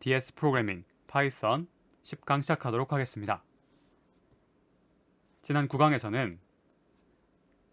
DS 프로그래밍 파이썬 10강 시작하도록 하겠습니다. 지난 9강에서는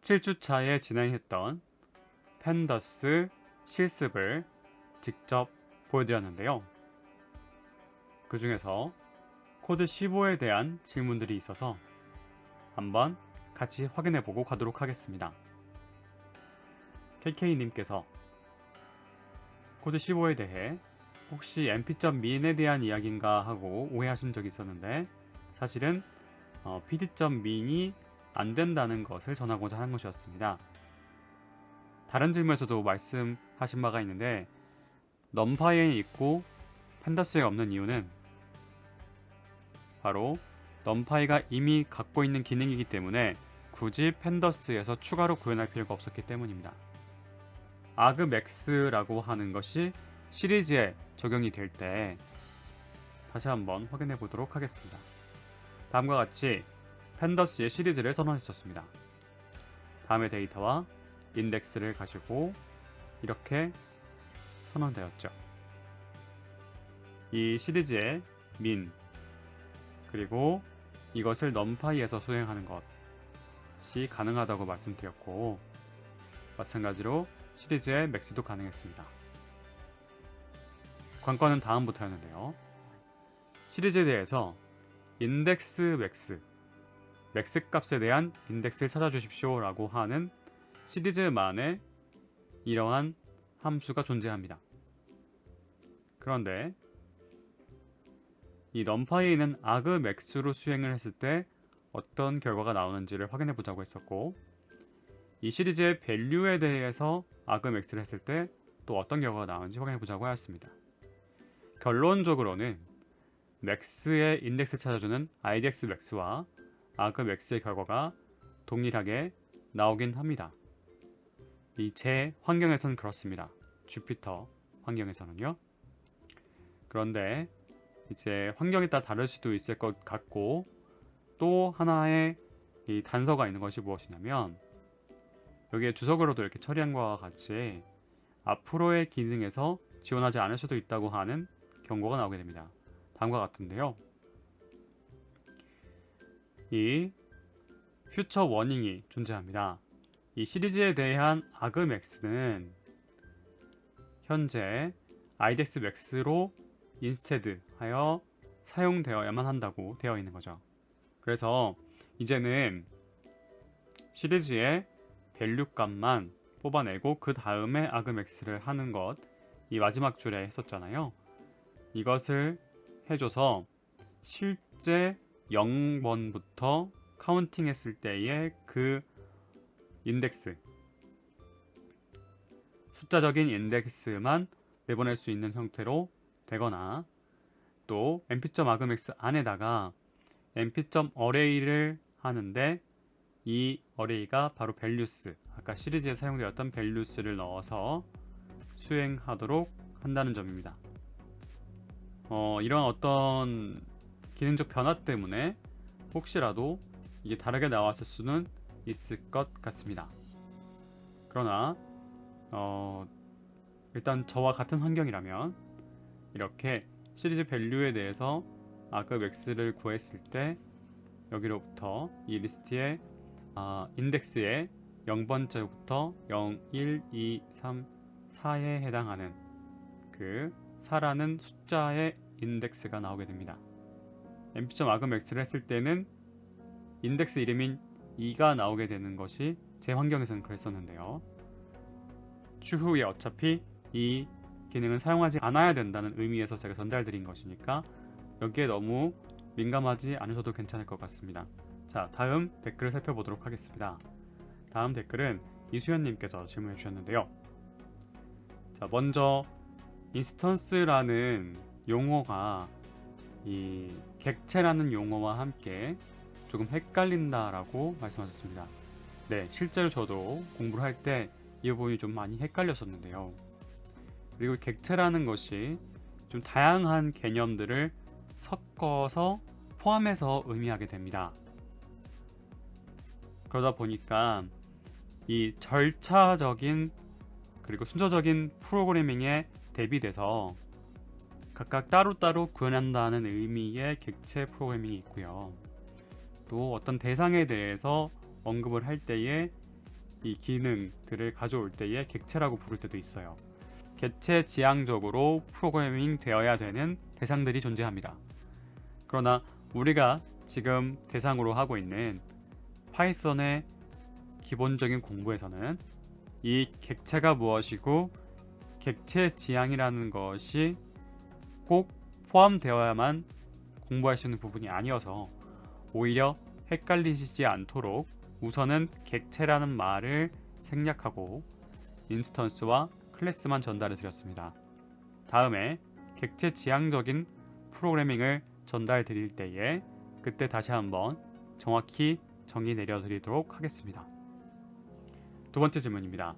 7주차에 진행했던 펜더스 실습을 직접 보여드렸는데요. 그 중에서 코드 15에 대한 질문들이 있어서 한번 같이 확인해보고 가도록 하겠습니다. KK님께서 코드 15에 대해 혹시 mp.min에 대한 이야기인가 하고 오해하신 적이 있었는데 사실은 pd.min이 안 된다는 것을 전하고자 하는 것이었습니다. 다른 질문에서도 말씀하신 바가 있는데 numpy에 있고 펜더스에 없는 이유는 바로 numpy가 이미 갖고 있는 기능이기 때문에 굳이 펜더스에서 추가로 구현할 필요가 없었기 때문입니다. argmax라고 하는 것이 시리즈에 적용이 될 때 다시 한번 확인해 보도록 하겠습니다. 다음과 같이 펜더스의 시리즈를 선언했었습니다. 다음의 데이터와 인덱스를 가지고 이렇게 선언되었죠. 이 시리즈의 min 그리고 이것을 numpy에서 수행하는 것이 가능하다고 말씀드렸고 마찬가지로 시리즈의 max도 가능했습니다. 관건은 다음부터였는데요. 시리즈에 대해서 index max 값에 대한 인덱스를 찾아주십시오 라고 하는 시리즈만의 이러한 함수가 존재합니다. 그런데 이 numpy에 있는 argmax로 수행을 했을 때 어떤 결과가 나오는지를 확인해 보자고 했었고 이 시리즈의 value에 대해서 argmax를 했을 때 또 어떤 결과가 나오는지 확인해 보자고 하였습니다. 결론적으로는 max의 인덱스 찾아주는 idx max와 argmax의 결과가 동일하게 나오긴 합니다. 이 제 환경에서는 그렇습니다. 주피터 환경에서는요. 그런데 이제 환경에 따라 다를 수도 있을 것 같고 또 하나의 이 단서가 있는 것이 무엇이냐면 여기에 주석으로도 이렇게 처리한 것과 같이 앞으로의 기능에서 지원하지 않을 수도 있다고 하는 경고가 나오게 됩니다. 다음과 같은데요. 이 퓨처 워닝이 존재합니다. 이 시리즈에 대한 argmax는 현재 idx max로 instead 하여 사용되어야만 한다고 되어 있는 거죠. 그래서 이제는 시리즈의 value 값만 뽑아내고 그 다음에 argmax를 하는 것, 이 마지막 줄에 했었잖아요. 이것을 해줘서 실제 0번부터 카운팅 했을 때의 그 인덱스, 숫자적인 인덱스만 내보낼 수 있는 형태로 되거나 또 mp.argmax 안에다가 mp.array를 하는데 이 array가 바로 values, 아까 시리즈에 사용되었던 values를 넣어서 수행하도록 한다는 점입니다. 이런 어떤 기능적 변화 때문에 혹시라도 이게 다르게 나왔을 수는 있을 것 같습니다. 그러나 일단 저와 같은 환경이라면 이렇게 시리즈 밸류에 대해서 argmax를 구했을 때 여기로부터 이 리스트의 인덱스의 0번째부터 0, 1, 2, 3, 4에 해당하는 그 4라는 숫자의 인덱스가 나오게 됩니다. mp.argmax를 했을 때는 인덱스 이름인 2가 나오게 되는 것이 제 환경에서는 그랬었는데요. 추후에 어차피 이 기능은 사용하지 않아야 된다는 의미에서 제가 전달드린 것이니까 여기에 너무 민감하지 않으셔도 괜찮을 것 같습니다. 자, 다음 댓글을 살펴보도록 하겠습니다. 다음 댓글은 이수연님께서 질문해 주셨는데요. 자, 먼저 인스턴스라는 용어가 이 객체라는 용어와 함께 조금 헷갈린다라고 말씀하셨습니다. 네, 실제로 저도 공부를 할 때 이 부분이 좀 많이 헷갈렸었는데요. 그리고 객체라는 것이 좀 다양한 개념들을 섞어서 포함해서 의미하게 됩니다. 그러다 보니까 이 절차적인 그리고 순서적인 프로그래밍에 대비돼서 각각 따로따로 구현한다는 의미의 객체 프로그래밍이 있고요. 또 어떤 대상에 대해서 언급을 할 때에 이 기능들을 가져올 때에 객체라고 부를 때도 있어요. 객체 지향적으로 프로그래밍 되어야 되는 대상들이 존재합니다. 그러나 우리가 지금 대상으로 하고 있는 파이썬의 기본적인 공부에서는 이 객체가 무엇이고 객체 지향이라는 것이 꼭 포함되어야만 공부할 수 있는 부분이 아니어서 오히려 헷갈리시지 않도록 우선은 객체라는 말을 생략하고 인스턴스와 클래스만 전달해 드렸습니다. 다음에 객체 지향적인 프로그래밍을 전달 드릴 때에 그때 다시 한번 정확히 정의 내려 드리도록 하겠습니다. 두 번째 질문입니다.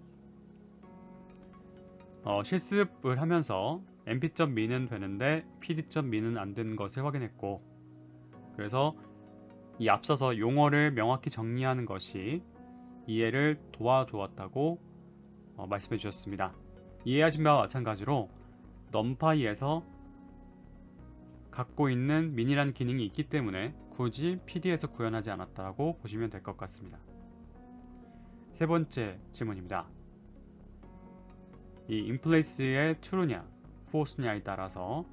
실습을 하면서 mp.me는 되는데 pd.me는 안 되는 것을 확인했고, 그래서 이 앞서서 용어를 명확히 정리하는 것이 이해를 도와주었다고 말씀해 주셨습니다. 이해하신 바와 마찬가지로 numpy에서 갖고 있는 min이란 기능이 있기 때문에 굳이 pd에서 구현하지 않았다고 보시면 될 것 같습니다. 세 번째 질문입니다. 이 inplace의 true냐 false냐에 따라서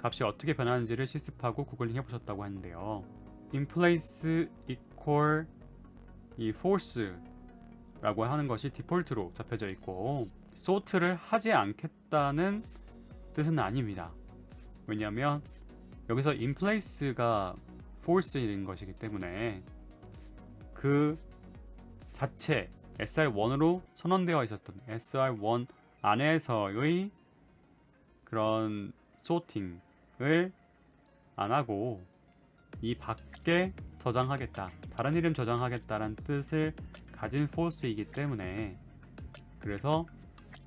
값이 어떻게 변하는지를 실습하고 구글링 해보셨다고 하는데요. inplace equal 이 false 라고 하는 것이 디폴트로 잡혀져 있고 sort를 하지 않겠다는 뜻은 아닙니다. 왜냐하면 여기서 inplace가 false인 것이기 때문에 그 자체 SR1으로 선언되어 있었던 SR1 안에서의 그런 sorting을 안 하고 이 밖에 저장하겠다, 다른 이름 저장하겠다라는 뜻을 가진 false이기 때문에 그래서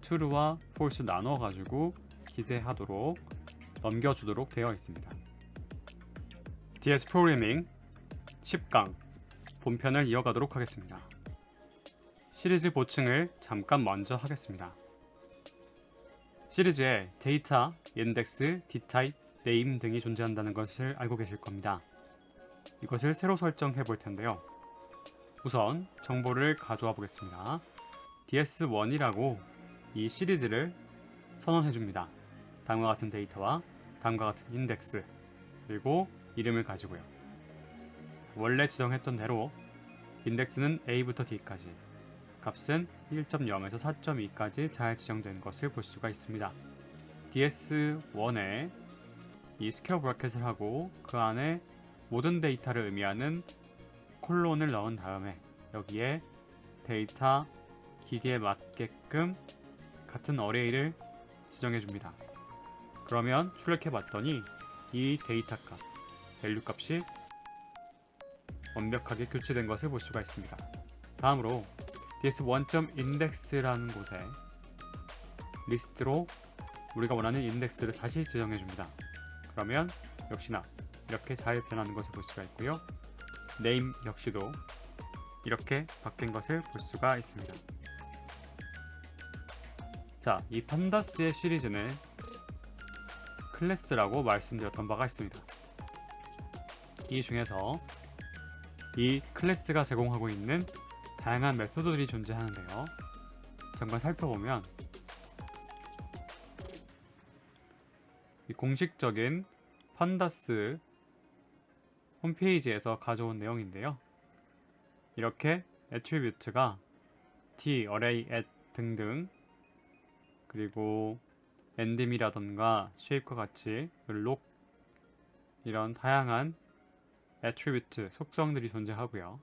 true와 false 나눠 가지고 기재하도록 넘겨주도록 되어 있습니다. DS 프로그래밍 10강 본편을 이어가도록 하겠습니다. 시리즈 보충을 잠깐 먼저 하겠습니다. 시리즈에 데이터, 인덱스, dtype, name 등이 존재한다는 것을 알고 계실 겁니다. 이것을 새로 설정해 볼 텐데요. 우선 정보를 가져와 보겠습니다. ds1이라고 이 시리즈를 선언해 줍니다. 다음과 같은 데이터와 다음과 같은 인덱스 그리고 이름을 가지고요. 원래 지정했던 대로 인덱스는 a부터 d까지, 값은 1.0에서 4.2까지 잘 지정된 것을 볼 수가 있습니다. ds1에 이 스퀘어 브래켓을 하고 그 안에 모든 데이터를 의미하는 콜론을 넣은 다음에 여기에 데이터 기계에 맞게끔 같은 어레이를 지정해 줍니다. 그러면 출력해 봤더니 이 데이터 값, 밸류 값이 완벽하게 교체된 것을 볼 수가 있습니다. 다음으로 ds1.index라는 곳에 리스트로 우리가 원하는 인덱스를 다시 지정해 줍니다. 그러면 역시나 이렇게 잘 변하는 것을 볼 수가 있고요. name 역시도 이렇게 바뀐 것을 볼 수가 있습니다. 자, 이 판다스의 시리즈는 클래스라고 말씀드렸던 바가 있습니다. 이 중에서 이 클래스가 제공하고 있는 다양한 메소드들이 존재하는데요. 잠깐 살펴보면 이 공식적인 판다스 홈페이지에서 가져온 내용인데요. 이렇게 애트리뷰트가 t, array, at 등등 그리고 endim이라던가 shape과 같이 log 이런 다양한 애트리뷰트 속성들이 존재하고요.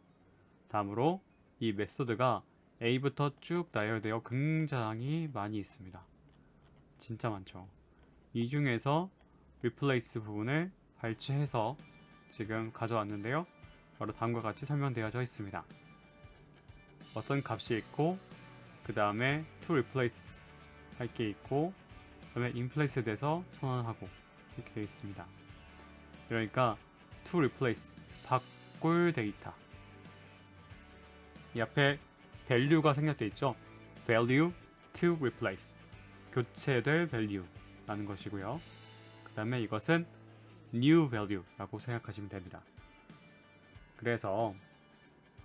다음으로 이 메소드가 A부터 쭉 나열되어 굉장히 많이 있습니다. 진짜 많죠. 이 중에서 replace 부분을 발췌해서 지금 가져왔는데요. 바로 다음과 같이 설명되어져 있습니다. 어떤 값이 있고 그 다음에 to replace 할 게 있고 그 다음에 inplace에 대해서 선언하고 이렇게 되어 있습니다. 그러니까 to replace 바꿀 데이터, 이 앞에 value가 생략되어 있죠. value to replace 교체될 value 라는 것이고요. 그 그 다음에 이것은 new value라고 생각하시면 됩니다. 그래서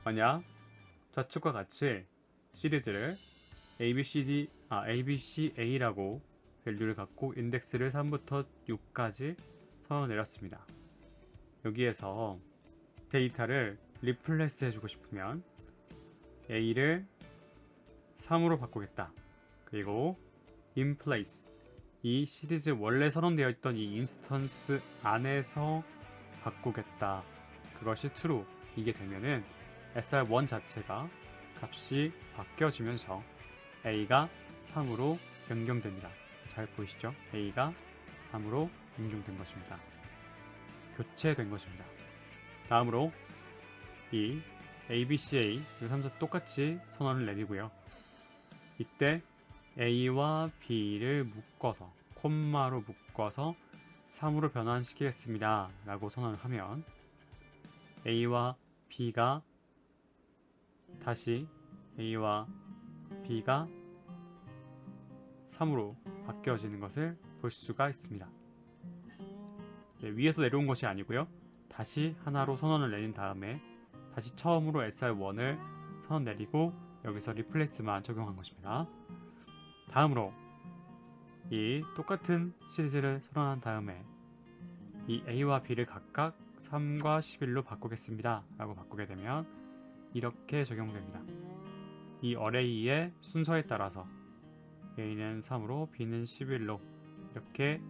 만약 좌측과 같이 시리즈를 ABCA라고 밸류를 갖고 인덱스를 3부터 6까지 선을 내렸습니다. 여기에서 데이터를 리플레스 해주고 싶으면 A를 3으로 바꾸겠다. 그리고 in place, 이 시리즈 원래 선언되어 있던 이 인스턴스 안에서 바꾸겠다. 그것이 true 이게 되면은 SR1 자체가 값이 바뀌어지면서 A가 3으로 변경됩니다. 잘 보이시죠? A가 3으로 변경된 것입니다. 교체된 것입니다. 다음으로 이 ABCA 이 3자 똑같이 선언을 내리고요. 이때 A와 B를 묶어서 콤마로 묶어서 3으로 변환시키겠습니다 라고 선언을 하면 A와 B가 다시 A와 B가 3으로 바뀌어지는 것을 볼 수가 있습니다. 위에서 내려온 것이 아니고요. 다시 하나로 선언을 내린 다음에 다시 처음으로 SR1을 선언 내리고 여기서 리플레이스만 적용한 것입니다. 다음으로 이 똑같은 시리즈를 선언한 다음에 이 A와 B를 각각 3과 11로 바꾸겠습니다 라고 바꾸게 되면 이렇게 적용됩니다. 이 어레이의 순서에 따라서 A는 3으로 B는 11로 이렇게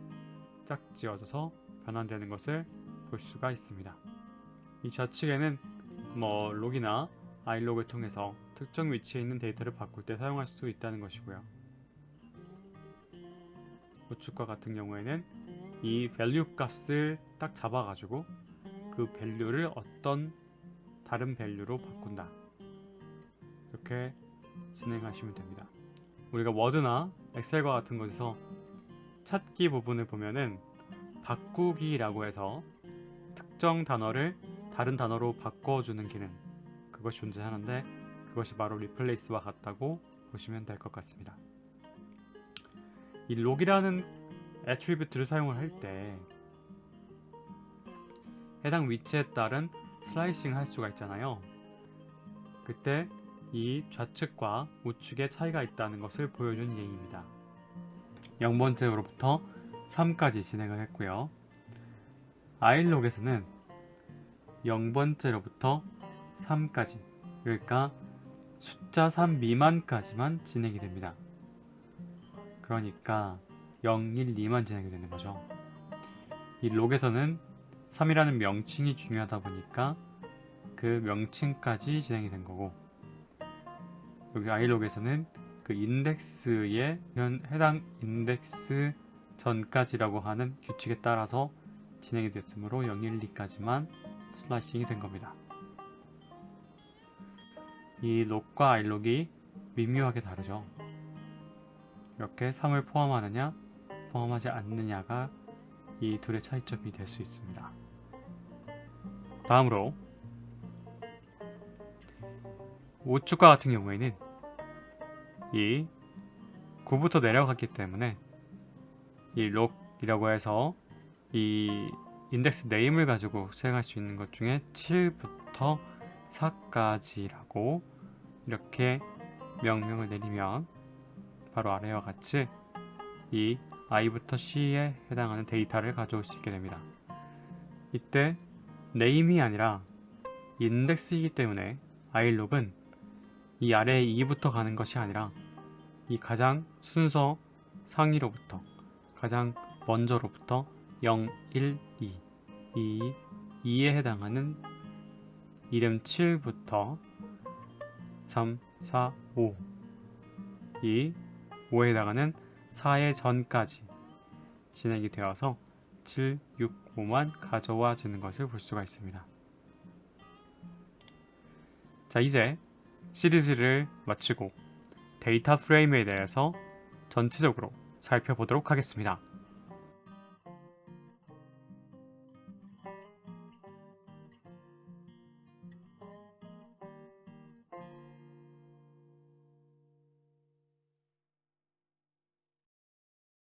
짝지어져서 변환되는 것을 볼 수가 있습니다. 이 좌측에는 log이나 iLog을 통해서 특정 위치에 있는 데이터를 바꿀 때 사용할 수도 있다는 것이고요. 우측과 같은 경우에는 이 value 값을 딱 잡아가지고 그 value를 어떤 다른 value로 바꾼다. 이렇게 진행하시면 됩니다. 우리가 워드나 엑셀과 같은 것에서 찾기 부분을 보면은 바꾸기라고 해서 특정 단어를 다른 단어로 바꿔주는 기능, 그것이 존재하는데 그것이 바로 replace와 같다고 보시면 될 것 같습니다. 이 log이라는 애트리뷰트를 사용을 할 때 해당 위치에 따른 슬라이싱을 할 수가 있잖아요. 그때 이 좌측과 우측의 차이가 있다는 것을 보여준 예입니다. 0번째로부터 3까지 진행을 했고요. iLog에서는 0번째로부터 3까지, 그러니까 숫자 3 미만까지만 진행이 됩니다. 그러니까 0, 1, 2만 진행이 되는 거죠. 이 log에서는 3이라는 명칭이 중요하다 보니까 그 명칭까지 진행이 된 거고, 여기 iLog에서는 그 인덱스에 해당 인덱스 전까지라고 하는 규칙에 따라서 진행이 됐으므로 0, 1, 2까지만 슬라이싱이 된 겁니다. 이 log과 iLog이 미묘하게 다르죠. 이렇게 3을 포함하느냐 포함하지 않느냐가 이 둘의 차이점이 될 수 있습니다. 다음으로 우측과 같은 경우에는 이 9부터 내려갔기 때문에 이 log이라고 해서 이 인덱스 네임을 가지고 수행할 수 있는 것 중에 7부터 4까지라고 이렇게 명령을 내리면 바로 아래와 같이 이 i부터 c에 해당하는 데이터를 가져올 수 있게 됩니다. 이때 네임이 아니라 인덱스이기 때문에 iLog은 이 아래에 2부터 가는 것이 아니라 이 가장 순서 상위로부터 가장 먼저로부터 0, 1, 2 이 2에 해당하는 이름 7부터 3, 4, 5 이 5에 해당하는 4의 전까지 진행이 되어서 7, 6, 5만 가져와지는 것을 볼 수가 있습니다. 자, 이제 시리즈를 마치고 데이터 프레임에 대해서 전체적으로 살펴보도록 하겠습니다.